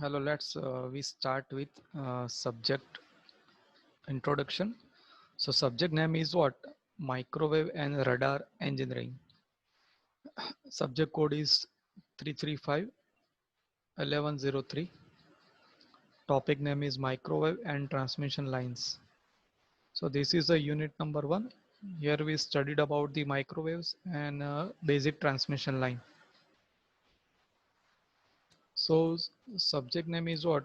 Hello, let's we start with subject introduction. So subject name is what? Microwave and radar engineering. Subject code is 3351103. Topic name is microwave and transmission lines. So this is the unit number 1. Here we studied about the microwaves and basic transmission line. So subject name is what?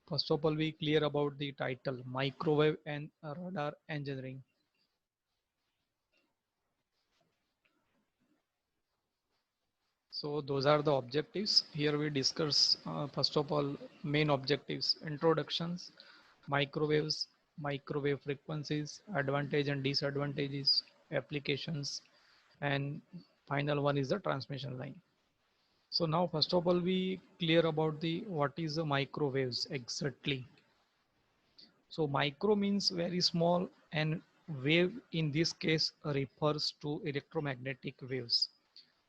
First of all, we clear about the title microwave and radar engineering. So those are the objectives. Here we discuss first of all main objectives, introductions, microwaves, microwave frequencies, advantage and disadvantages, applications, and final one is the transmission line. So now first of all we clear about the what is the microwaves exactly. So micro means very small and wave in this case refers to electromagnetic waves.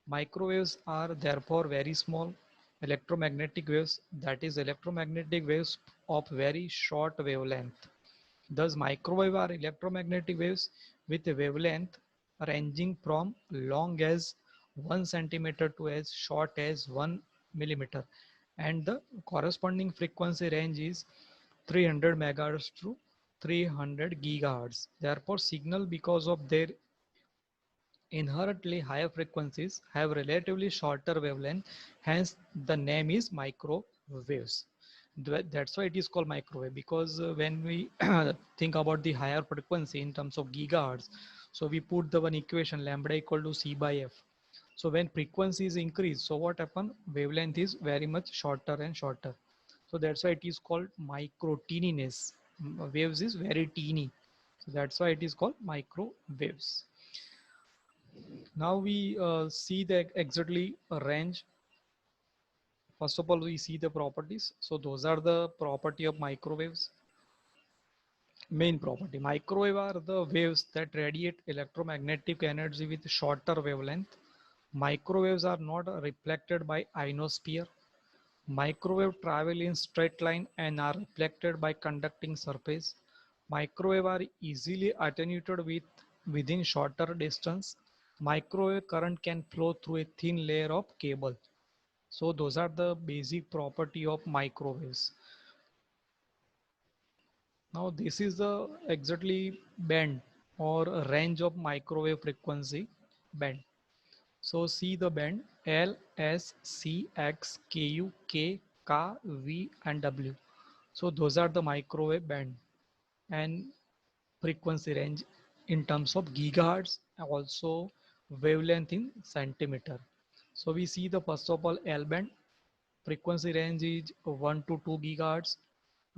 Microwaves are therefore very small electromagnetic waves, that is electromagnetic waves of very short wavelength. Thus microwave are electromagnetic waves with a wavelength ranging from long as 1 centimeter to as short as 1 millimeter, and the corresponding frequency range is 300 megahertz to 300 gigahertz. Therefore signal because of their inherently higher frequencies have relatively shorter wavelength, hence the name is microwaves. That's why it is called microwave, because when we think about the higher frequency in terms of gigahertz, so we put the one equation lambda equal to c by f. So when frequency is increased, so what happen, wavelength is very much shorter and shorter. So that's why it is called micro teeniness. Waves is very teeny, so that's why it is called microwaves. Now we see the exactly range. First of all, we see the properties. So those are the property of microwaves. Main property. Microwave are the waves that radiate electromagnetic energy with shorter wavelength. Microwaves are not reflected by ionosphere. Microwave travel in straight line and are reflected by conducting surface. Microwave are easily attenuated within shorter distance. Microwave current can flow through a thin layer of cable. So those are the basic property of microwaves. Now this is the exactly band or range of microwave frequency band. So see the band L, S, C, X, Ku, K, K, V and W. So those are the microwave band and frequency range in terms of gigahertz, also wavelength in centimeter. So we see the first of all L band, frequency range is 1 to 2 gigahertz,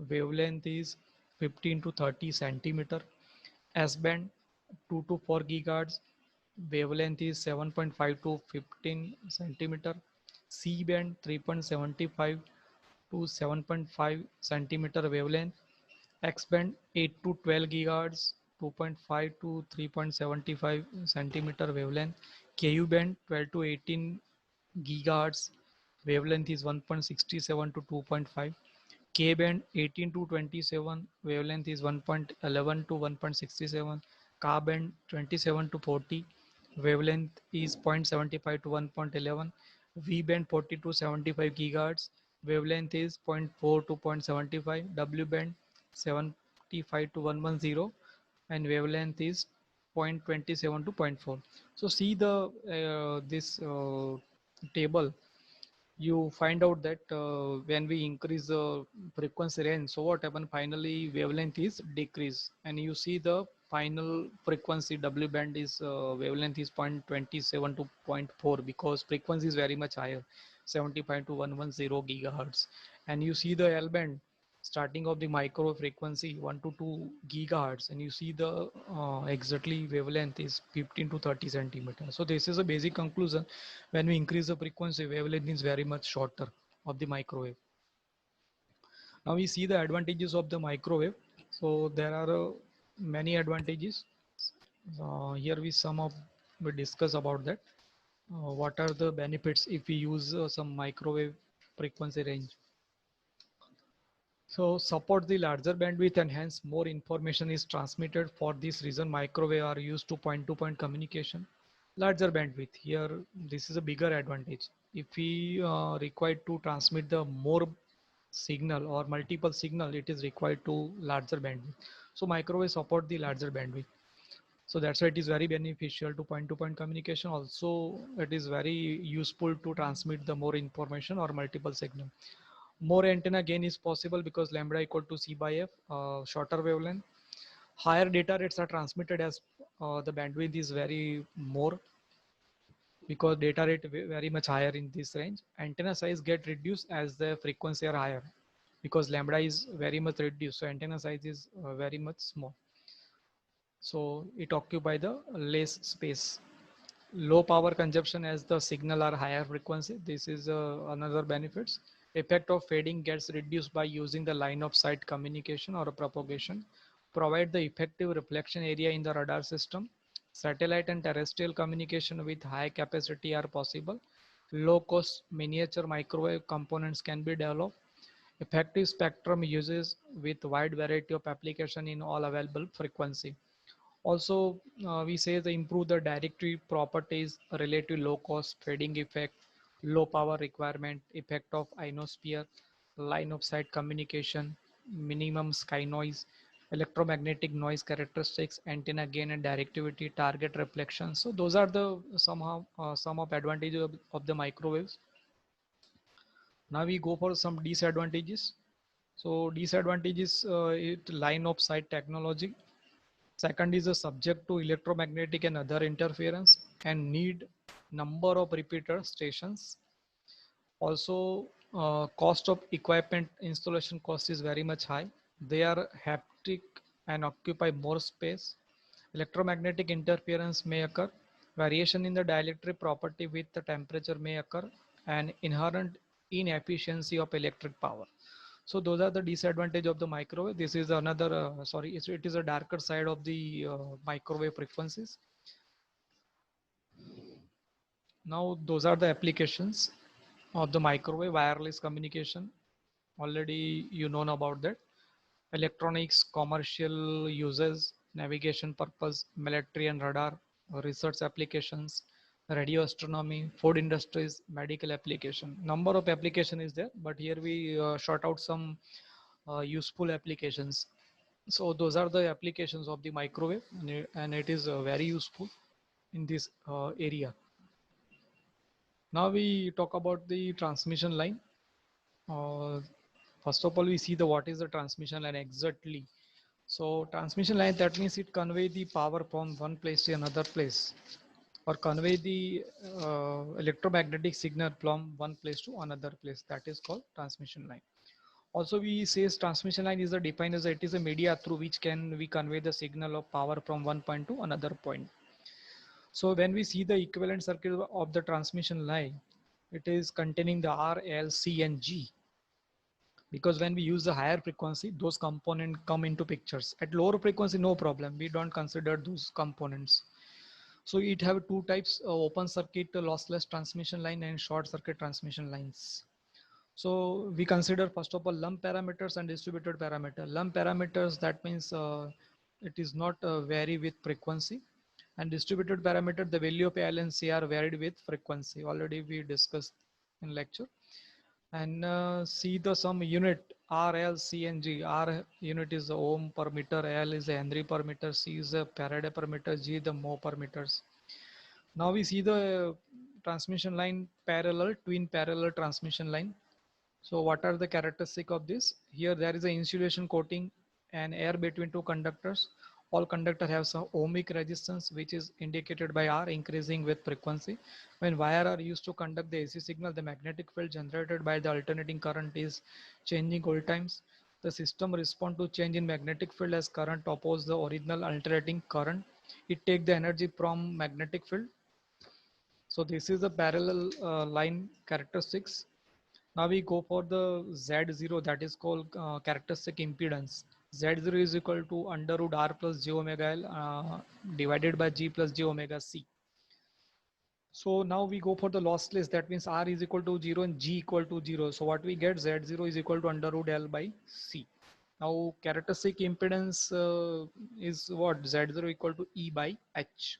wavelength is 15 to 30 centimeter. S band 2 to 4 gigahertz, wavelength is 7.5 to 15 centimeter. C band 3.75 to 7.5 centimeter wavelength. X band 8 to 12 gigahertz, 2.5 to 3.75 centimeter wavelength. Ku band 12 to 18 gigahertz, wavelength is 1.67 to 2.5. K band 18 to 27, wavelength is 1.11 to 1.67. Ka band 27 to 40, wavelength is 0.75 to 1.11. V band 40 to 75 gigahertz, wavelength is zero point 0.4 to 0.75. W band 75 to 110, and wavelength is 0.27 to zero point 0.4. So see the this table, you find out that when we increase the frequency range, so what happen, finally wavelength is decrease, and you see the final frequency W band is wavelength is 0.27 to zero point 0.4, because frequency is very much higher, 75 to 110 gigahertz. And you see the L band starting of the micro frequency 1 to 2 gigahertz, and you see the exactly wavelength is 15 to 30 centimeter. So this is a basic conclusion. When we increase the frequency, wavelength is very much shorter of the microwave. Now we see the advantages of the microwave. So there are many advantages. Here we discuss about that. What are the benefits if we use some microwave frequency range? So support the larger bandwidth and hence more information is transmitted. For this reason, microwave are used to point communication. Larger bandwidth here, this is a bigger advantage. If we require to transmit the more signal or multiple signal, it is required to larger bandwidth. So microwave support the larger bandwidth. So that's why it is very beneficial to point communication. Also, it is very useful to transmit the more information or multiple signal. More antenna gain is possible because lambda equal to c by f, shorter wavelength. Higher data rates are transmitted as the bandwidth is very more, because data rate very much higher in this range. Antenna size get reduced as the frequency are higher, because lambda is very much reduced, so antenna size is very much small, so it occupy the less space. Low power consumption as the signal are higher frequency. This is another benefits. Effect of fading gets reduced by using the line of sight communication or propagation. Provide the effective reflection area in the radar system. Satellite and terrestrial communication with high capacity are possible. Low cost miniature microwave components can be developed. Effective spectrum uses with wide variety of application in all available frequency. Also, we say the improve the directory properties related to low cost fading effect, low power requirement, effect of ionosphere, line of sight communication, minimum sky noise, electromagnetic noise characteristics, antenna gain and directivity, target reflection. So those are the somehow some of advantages of the microwaves. Now we go for some disadvantages. So disadvantages, it line of sight technology. Second is a subject to electromagnetic and other interference and need number of repeater stations. Also, cost of equipment installation cost is very much high. They are haptic and occupy more space. Electromagnetic interference may occur. Variation in the dielectric property with the temperature may occur, and inherent inefficiency of electric power. So those are the disadvantage of the microwave. This is another, sorry, it is a darker side of the microwave frequencies. Now those are the applications of the microwave. Wireless communication. Already you know about that. Electronics, commercial uses, navigation purpose, military and radar, research applications, radio astronomy, food industries, medical application. Number of application is there, but here we short out some useful applications. So those are the applications of the microwave, and it is very useful in this area. Now we talk about the transmission line. Uh, First of all, we see the what is the transmission line exactly. So transmission line, that means it convey the power from one place to another place, or convey the electromagnetic signal from one place to another place. That is called transmission line. Also, we say transmission line is a defined as it is a media through which can we convey the signal of power from one point to another point. So when we see the equivalent circuit of the transmission line, it is containing the R, L, C, and G. Because when we use the higher frequency, those components come into pictures. At lower frequency, no problem. We don't consider those components. So it have two types: open circuit lossless transmission line and short circuit transmission lines. So we consider first of all lump parameters and distributed parameter. Lump parameters, that means it is not vary with frequency, and distributed parameter, the value of L and C are varied with frequency. Already we discussed in lecture. And see the some unit R, L, C, and G. R unit is the ohm per meter, L is the Henry per meter, C is the Faraday per meter, G the mho per meters. Now we see the transmission line parallel, twin parallel transmission line. So what are the characteristic of this? Here there is a insulation coating and air between two conductors. All conductor have some ohmic resistance, which is indicated by R increasing with frequency. When wire are used to conduct the AC signal, the magnetic field generated by the alternating current is changing all times. The system respond to change in magnetic field as current oppose the original alternating current. It take the energy from magnetic field. So this is the parallel line characteristics. Now we go for the Z0, that is called characteristic impedance. Z0 is equal to under root R plus j omega L divided by G plus j omega C. So now we go for the lossless. That means R is equal to 0 and G equal to 0. So what we get, Z0 is equal to under root L by C. Now characteristic impedance is what? Z0 equal to E by H.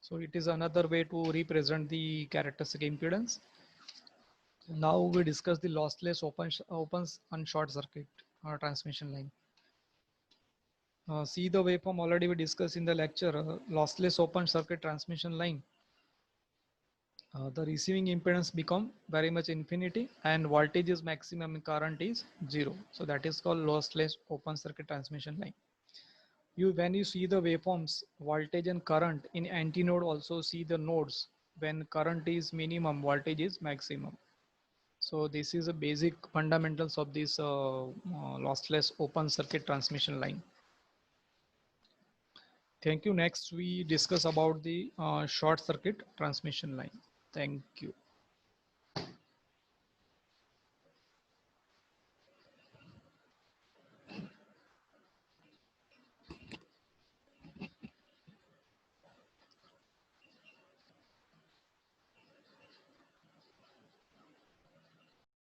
So it is another way to represent the characteristic impedance. Now we discuss the lossless open and short circuit transmission line. See the waveform already we discussed in the lecture, lossless open circuit transmission line. The receiving impedance become very much infinity and voltage is maximum and current is zero. So that is called lossless open circuit transmission line. When you see the waveforms, voltage and current in antinode also see the nodes. When current is minimum, voltage is maximum. So this is a basic fundamentals of this lossless open circuit transmission line. Thank you. Next, we discuss about the short circuit transmission line. Thank you.